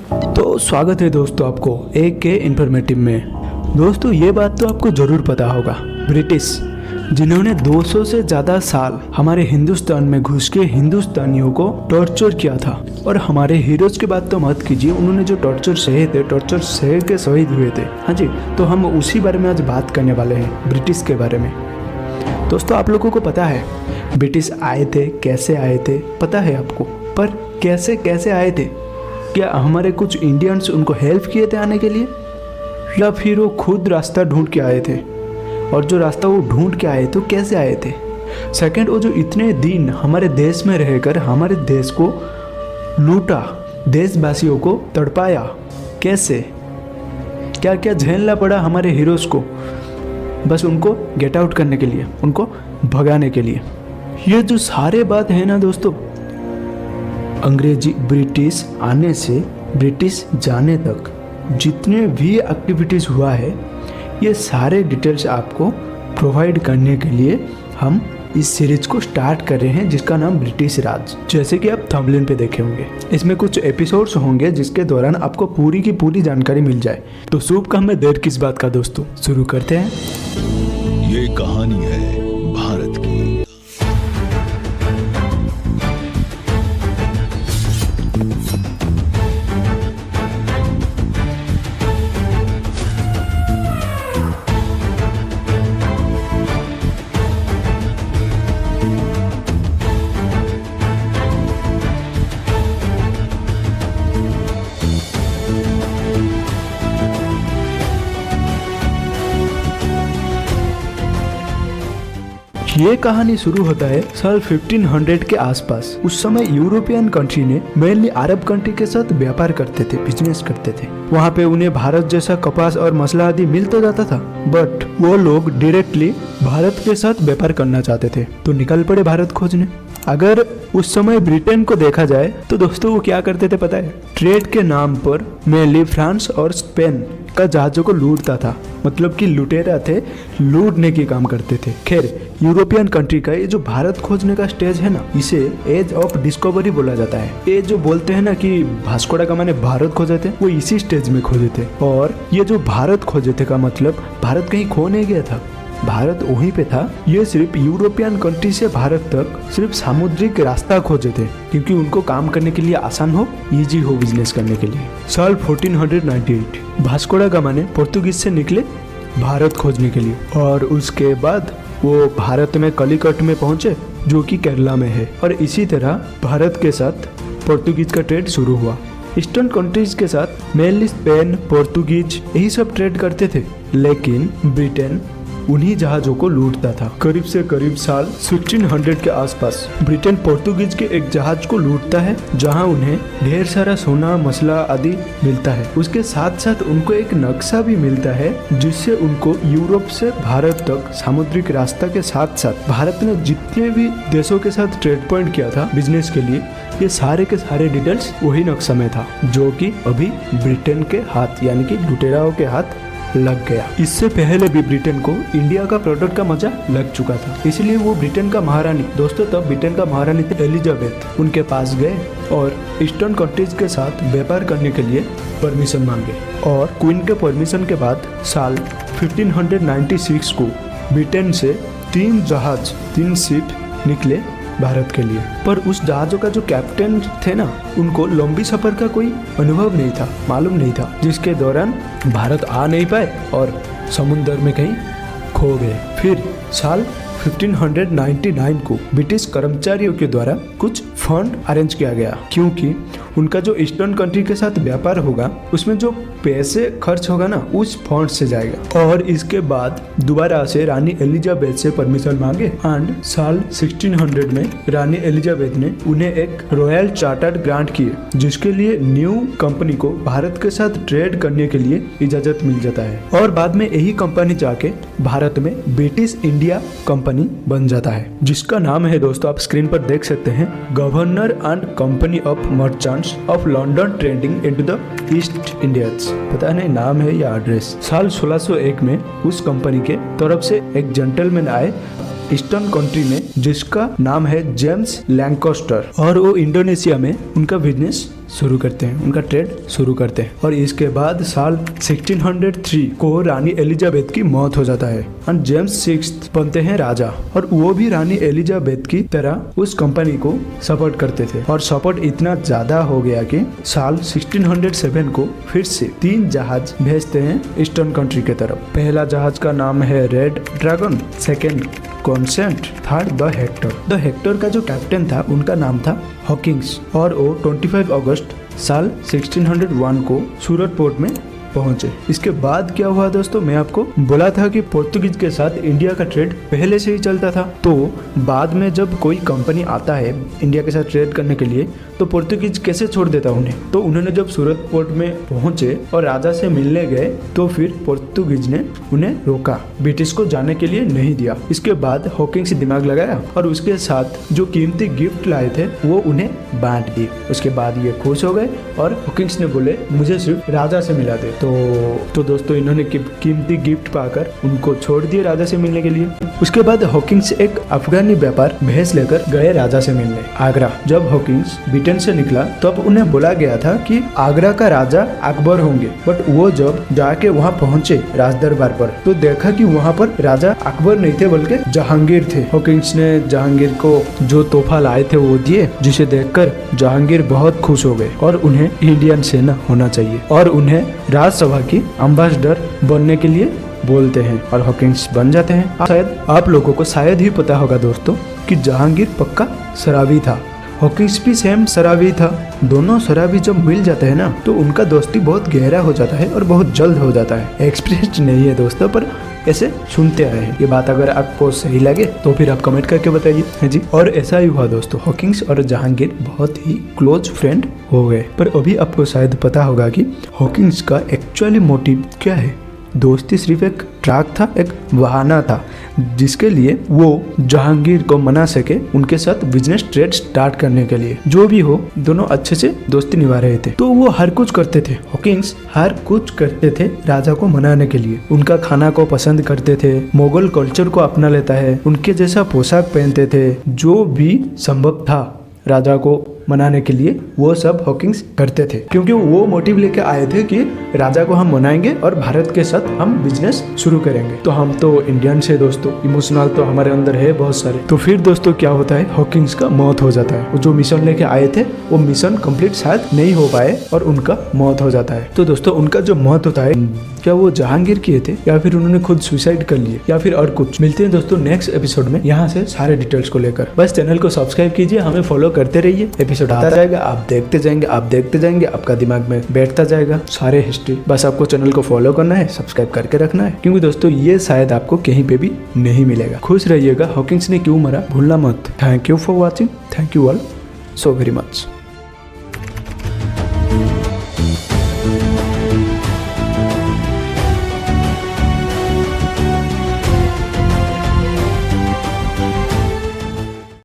तो स्वागत है दोस्तों आपको एक के इन्फॉर्मेटिव में। दोस्तों ये बात तो आपको ज़रूर पता होगा, ब्रिटिश जिन्होंने 200 से ज़्यादा साल हमारे हिंदुस्तान में घुस के हिंदुस्तानियों को टॉर्चर किया था। और हमारे हीरोज़ की बात तो मत कीजिए, उन्होंने जो टॉर्चर सहे थे, टॉर्चर सहे के शहीद हुए थे। हाँ जी, तो हम उसी बारे में आज बात करने वाले हैं, ब्रिटिश के बारे में। दोस्तों आप लोगों को पता है ब्रिटिश आए थे, कैसे आए थे, पता है आपको? पर कैसे कैसे आए थे? क्या हमारे कुछ इंडियंस उनको हेल्प किए थे आने के लिए, या फिर वो खुद रास्ता ढूंढ के आए थे? और जो रास्ता वो ढूंढ के आए तो कैसे आए थे? सेकंड, वो जो इतने दिन हमारे देश में रहकर हमारे देश को लूटा, देशवासियों को तड़पाया, कैसे? क्या क्या झेलना पड़ा हमारे हीरोज़ को, बस उनको गेट आउट करने के लिए, उनको भगाने के लिए। ये जो सारे बात है ना दोस्तों, अंग्रेजी ब्रिटिश आने से ब्रिटिश जाने तक जितने भी एक्टिविटीज़ हुआ है, ये सारे डिटेल्स आपको प्रोवाइड करने के लिए हम इस सीरीज को स्टार्ट कर रहे हैं, जिसका नाम ब्रिटिश राज। जैसे कि आप थंबनेल पे देखे होंगे, इसमें कुछ एपिसोड्स होंगे जिसके दौरान आपको पूरी की पूरी जानकारी मिल जाए। तो शुभ काम में देर किस बात का दोस्तों, शुरू करते हैं। ये कहानी है भारत की। ये कहानी शुरू होता है साल 1500 के आसपास। उस समय यूरोपियन कंट्री ने मेनली अरब कंट्री के साथ व्यापार करते थे, बिजनेस करते थे। वहाँ पे उन्हें भारत जैसा कपास और मसला आदि मिल तो जाता था, बट वो लोग डायरेक्टली भारत के साथ व्यापार करना चाहते थे, तो निकल पड़े भारत खोजने। अगर उस समय ब्रिटेन को देखा जाए तो दोस्तों वो क्या करते थे पता है? ट्रेड के नाम पर मेनली फ्रांस और स्पेन का जहाजों को लूटता था, मतलब कि लुटेरा थे, लूटने की काम करते थे। खैर, यूरोपियन कंट्री का ये जो भारत खोजने का स्टेज है ना, इसे एज ऑफ डिस्कवरी बोला जाता है। ये जो बोलते हैं ना कि वास्को दा गामा ने भारत खोजे थे, वो इसी स्टेज में खोजे थे। और ये जो भारत खोजे थे का मतलब भारत कहीं खो नहीं गया था, भारत वहीं पे था। ये सिर्फ यूरोपियन कंट्री से भारत तक सिर्फ सामुद्रिक रास्ता खोजे थे, क्योंकि उनको काम करने के लिए आसान हो, इजी हो बिजनेस करने के लिए। साल 1498 वास्को दा गामा ने पोर्तुगीज से निकले भारत खोजने के लिए, और उसके बाद वो भारत में कलिकट में पहुंचे, जो कि केरला में है। और इसी तरह भारत के साथ पोर्तुगीज का ट्रेड शुरू हुआ। ईस्टर्न कंट्रीज के साथ मेनली स्पेन, पोर्तुगीज यही सब ट्रेड करते थे, लेकिन ब्रिटेन उन्हीं जहाजों को लूटता था। करीब से करीब साल 1600 के आसपास ब्रिटेन पोर्तुगीज के एक जहाज को लूटता है, जहां उन्हें ढेर सारा सोना, मसला आदि मिलता है। उसके साथ साथ उनको एक नक्शा भी मिलता है, जिससे उनको यूरोप से भारत तक सामुद्रिक रास्ता के साथ साथ भारत ने जितने भी देशों के साथ ट्रेड पॉइंट किया था बिजनेस के लिए, ये सारे के सारे डिटेल्स वही नक्शा में था, जो कि अभी ब्रिटेन के हाथ यानी कि लुटेराओं के हाथ लग गया। इससे पहले भी ब्रिटेन को इंडिया का प्रोडक्ट का मजा लग चुका था, इसलिए वो ब्रिटेन का महारानी, दोस्तों तब ब्रिटेन का महारानी थे एलिजाबेथ, उनके पास गए और ईस्टर्न कंट्रीज के साथ व्यापार करने के लिए परमिशन मांगे। और क्वीन के परमिशन के बाद साल 1596 को ब्रिटेन से 3 जहाज, 3 शिप निकले भारत के लिए। पर उस जहाजों का जो कैप्टन थे ना, उनको लंबी सफर का कोई अनुभव नहीं था, मालूम नहीं था, जिसके दौरान भारत आ नहीं पाए और समुद्र में कहीं खो गए। फिर साल 1599 को ब्रिटिश कर्मचारियों के द्वारा कुछ फंड अरेंज किया गया, क्योंकि उनका जो ईस्टर्न कंट्री के साथ व्यापार होगा उसमें जो पैसे खर्च होगा ना, उस फंड से जाएगा। और इसके बाद दोबारा से रानी एलिजाबेथ से परमिशन मांगे, एंड साल 1600 में रानी एलिजाबेथ ने उन्हें एक रॉयल चार्टर्ड ग्रांट किए, जिसके लिए न्यू कंपनी को भारत के साथ ट्रेड करने के लिए इजाजत मिल जाता है। और बाद में यही कंपनी जाके भारत में ब्रिटिश इंडिया कंपनी बन जाता है, जिसका नाम है दोस्तों आप स्क्रीन पर देख सकते हैं, governor and company of merchants of London trading into the east India's. पता नहीं नाम है या एड्रेस। साल 1601 में उस कंपनी के तरफ से एक जेंटलमैन आए ईस्टर्न कंट्री में, जिसका नाम है जेम्स लैंकास्टर, और वो इंडोनेशिया में उनका बिजनेस शुरू करते हैं, उनका ट्रेड शुरू करते हैं। और इसके बाद साल 1603 को रानी एलिजाबेथ की मौत हो जाता है और जेम्स सिक्स्थ बनते हैं राजा। और वो भी रानी एलिजाबेथ की तरह उस कंपनी को सपोर्ट करते थे और सपोर्ट इतना ज्यादा हो गया कि साल 1607 को फिर से 3 जहाज भेजते हैं ईस्टर्न कंट्री के तरफ। पहला जहाज का नाम है Red Dragon, second consent, third the Hector. The Hector का जो कैप्टन था उनका नाम था हॉकिंग्स और वो 25 अगस्त साल 1601 को सूरत पोर्ट में पहुंचे। इसके बाद क्या हुआ दोस्तों, मैं आपको बोला था कि पोर्तुगीज के साथ इंडिया का ट्रेड पहले से ही चलता था। तो बाद में जब कोई कंपनी आता है इंडिया के साथ ट्रेड करने के लिए तो पोर्तुगीज कैसे छोड़ देता उन्हें। तो उन्होंने जब सूरत पोर्ट में पहुंचे और राजा से मिलने गए तो फिर पोर्तुगीज ने उन्हें रोका, ब्रिटिश को जाने के लिए नहीं दिया। इसके बाद हॉकिंग्स दिमाग लगाया और उसके साथ जो कीमती गिफ्ट लाए थे वो उन्हें बांट दिए। उसके बाद ये खुश हो गए और हॉकिंग्स ने बोले मुझे सिर्फ राजा से मिला दे। तो दोस्तों इन्होंने कीमती गिफ्ट पाकर उनको छोड़ दिए राजा से मिलने के लिए। उसके बाद हॉकिंग्स एक अफगानी व्यापार भेज लेकर गए राजा से मिलने आगरा। जब हॉकिंग्स ब्रिटेन से निकला तब उन्हें बोला गया था कि आगरा का राजा अकबर होंगे, बट वो जब जाके वहाँ पहुँचे राज दरबार पर तो देखा कि वहाँ पर राजा अकबर नहीं थे बल्कि जहांगीर थे। हॉकिंग्स ने जहांगीर को जो तोहफा लाए थे वो दिए, जिसे देखकर जहांगीर बहुत खुश हो गए और उन्हें इंडियन सेना होना चाहिए और उन्हें राज्यसभा की एम्बेसडर बनने के लिए बोलते हैं और हॉकिंग्स बन जाते हैं। शायद आप लोगों को शायद ही पता होगा दोस्तों कि जहांगीर पक्का शराबी था, हॉकिंग्स भी सेम शराबी था। दोनों शराबी जब मिल जाते हैं ना तो उनका दोस्ती बहुत गहरा हो जाता है और बहुत जल्द हो जाता है। एक्सपीरियंस नहीं है दोस्तों, पर ऐसे सुनते आए हैं। ये बात अगर आपको सही लगे तो फिर आप कमेंट करके बताइए। है जी। और ऐसा ही हुआ दोस्तों, हॉकिंग्स और जहांगीर बहुत ही क्लोज फ्रेंड हो गए। पर अभी आपको शायद पता होगा कि हॉकिंग्स का एक्चुअली मोटिव क्या है। दोस्ती सिर्फ एक ट्रैक था, एक बहाना था जिसके लिए वो जहांगीर को मना सके उनके साथ बिजनेस ट्रेड स्टार्ट करने के लिए। जो भी हो, दोनों अच्छे से दोस्ती निभा रहे थे। तो वो हर कुछ करते थे, हॉकिंग्स हर कुछ करते थे राजा को मनाने के लिए। उनका खाना को पसंद करते थे, मुगल कल्चर को अपना लेता है, उनके जैसा पोशाक पहनते थे। जो भी संभव था राजा को मनाने के लिए वो सब हॉकिंग्स करते थे, क्योंकि वो मोटिव लेके आए थे कि राजा को हम मनाएंगे और भारत के साथ हम बिजनेस शुरू करेंगे। तो हम तो इंडियन से दोस्तों, इमोशनल तो हमारे अंदर है बहुत सारे। तो फिर दोस्तों क्या होता है, हॉकिंग्स का मौत हो जाता है। वो जो मिशन लेके आए थे वो मिशन कंप्लीट शायद नहीं हो पाए और उनका मौत हो जाता है। तो दोस्तों उनका जो मौत होता है, क्या वो जहांगीर किए थे या फिर उन्होंने खुद सुसाइड कर लिए या फिर और कुछ। मिलते हैं दोस्तों नेक्स्ट एपिसोड में यहाँ से सारे डिटेल्स को लेकर। बस चैनल को सब्सक्राइब कीजिए, हमें फॉलो करते रहिए। एपिसोड आता जाएगा, आप देखते जाएंगे, आपका दिमाग में बैठता जाएगा सारे हिस्ट्री। बस आपको चैनल को फॉलो करना है, सब्सक्राइब करके रखना है, क्योंकि दोस्तों ये शायद आपको कहीं पे भी नहीं मिलेगा। खुश रहिएगा। हॉकिंग्स ने क्यों मरा भूलना मत। Thank you for watching. Thank you all so very much.